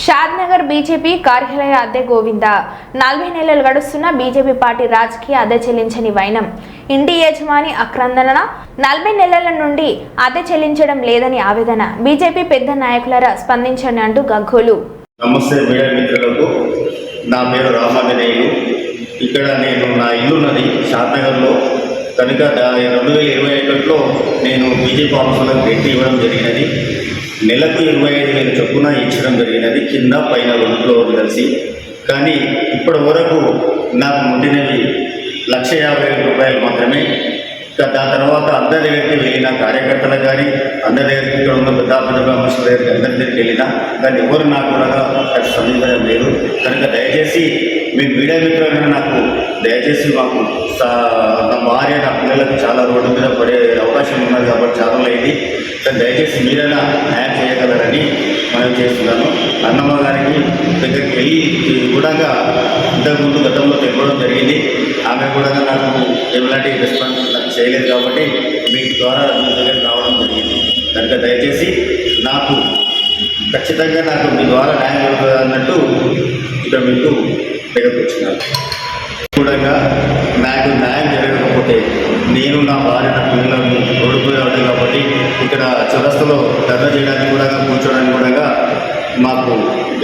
Shadnagar BJP కార్యాలయ అద్దె గోవింద 40 నెలలు గడుస్తున్న బీజేపీ పార్టీ రాజకీయ అద్దె చెల్లించని వైనం. ఇంటి యజమాని ఆక్రందన 40 నెలల నుండి అద్దె చెల్లించడం లేదని ఆవేదన. బీజేపీ పెద్ద నాయకులరా స్పందించండి అంటూ గగ్గోలు. నమస్తే మీడియా మిత్రులకు, నా పేరు రామాంజనేయులు. ఇక్కడ నేను నా ఇల్లున్నది షాద్నగర్లో కనుక 2021లో నేను బీజేపీ ఆఫీసులకు పెట్టి ఇవ్వడం జరిగినది. నెలకు 25,000 చొప్పున ఇచ్చడం జరిగినది, కింద పైన 2 ఫ్లోర్లు కలిసి. కానీ ఇప్పటి వరకు నాకు ముట్టినవి 1,50,000 రూపాయలు మాత్రమే. దాని తర్వాత అందరి దగ్గరికి వెళ్ళిన కార్యకర్తలు కానీ, అందరి దగ్గరికి ఇక్కడ ఉన్న పెద్ద మనుషుల దగ్గరికి అందరి దగ్గరికి వెళ్ళినా కానీ ఎవరు నాకు కూడా స్పందించడం లేదు. కనుక దయచేసి మీ మీడియా మిత్రులైనా నాకు దయచేసి మాకు నా భార్య నా పిల్లలకు చాలా రోడ్డు మీద పడే అవకాశం ఉన్నది కాబట్టి చాలా అయింది. కానీ దయచేసి మీరైనా న్యాయం చేయగలరని మనం చేస్తున్నాను. అన్నమ్మ గారికి దగ్గరికి వెళ్ళి కూడా ఇంతకుముందు గతంలో తెలపడం జరిగింది. ఆమె కూడా నాకు ఎలాంటి రెస్పాన్స్ నాకు చేయలేదు కాబట్టి మీ ద్వారా మీ దగ్గర రావడం జరిగింది. కనుక దయచేసి నాకు ఖచ్చితంగా నాకు మీ ద్వారా న్యాయం జరుగుతుంది అన్నట్టు ఇక్కడ మీకు దగ్గరకు వచ్చినాను. కూడా నాకు న్యాయం జరగకపోతే నేను నా భార్య నా పిల్లలను రోడ్డుపోయాడు కాబట్టి ఇక్కడ చౌరస్తాలో ధర్నా చేయడానికి కూడా కూర్చోడానికి కూడా మాకు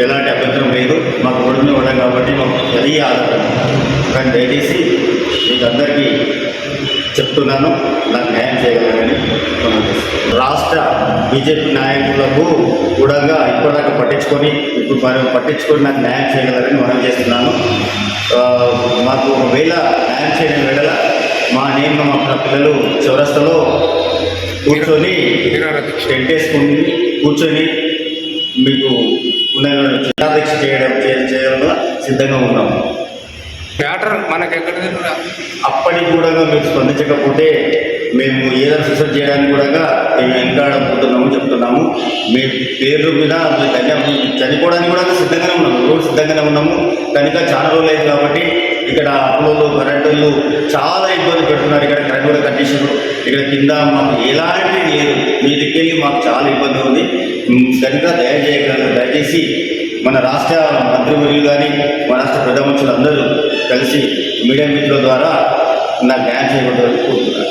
ఎలాంటి అభ్యంతరం లేదు. మాకు రోడ్డు మీద ఉన్నాం కాబట్టి మాకు అది ఆధారం. కానీ దయచేసి మీకు అందరికీ చెప్తున్నాను, నాకు న్యాయం చేయగలరని. రాష్ట్ర బీజేపీ నాయకులకు కూడా ఇప్పటిదాకా పట్టించుకొని నాకు న్యాయం చేయగలరని మనం చేస్తున్నాను. మాకు ఒకవేళ న్యాయం చేయడం వేళ నేను మా పిల్లలు చౌరస్తాలో కూర్చొని టెంట్ వేసుకుని కూర్చొని మీకు చిన్నాదీక్ష చేయడంలో సిద్ధంగా ఉన్నాము. మ్యాటర్ మనకి ఎక్కడ అప్పటికి కూడా మీరు స్పందించకపోతే మేము ఏదైనా సూసైడ్ చేయడానికి కూడా మేము వెంటాడబోతున్నాము చెప్తున్నాము. మీ పేర్ల మీద చనిపోవడానికి కూడా సిద్ధంగానే ఉన్నాము, రోడ్డు సిద్ధంగానే ఉన్నాము. కనుక చాలా రోజులు అయింది కాబట్టి ఇక్కడ అప్లోలు కరెంటులు చాలా ఇబ్బంది పెడుతున్నారు. ఇక్కడ కరెంట్ కూడా కండిషన్ ఇక్కడ కింద మాకు ఎలాంటిది లేదు. మీ దిక్కెళ్ళి మాకు చాలా ఇబ్బంది ఉంది. కనుక దయచేసి మన రాష్ట్ర మంత్రివర్యులు కానీ మన రాష్ట్ర పెద్ద మనుషులు అందరూ కలిసి మీడియా మిత్రుల ద్వారా నాకు న్యాయం చేయకూడదని కోరుతున్నాను.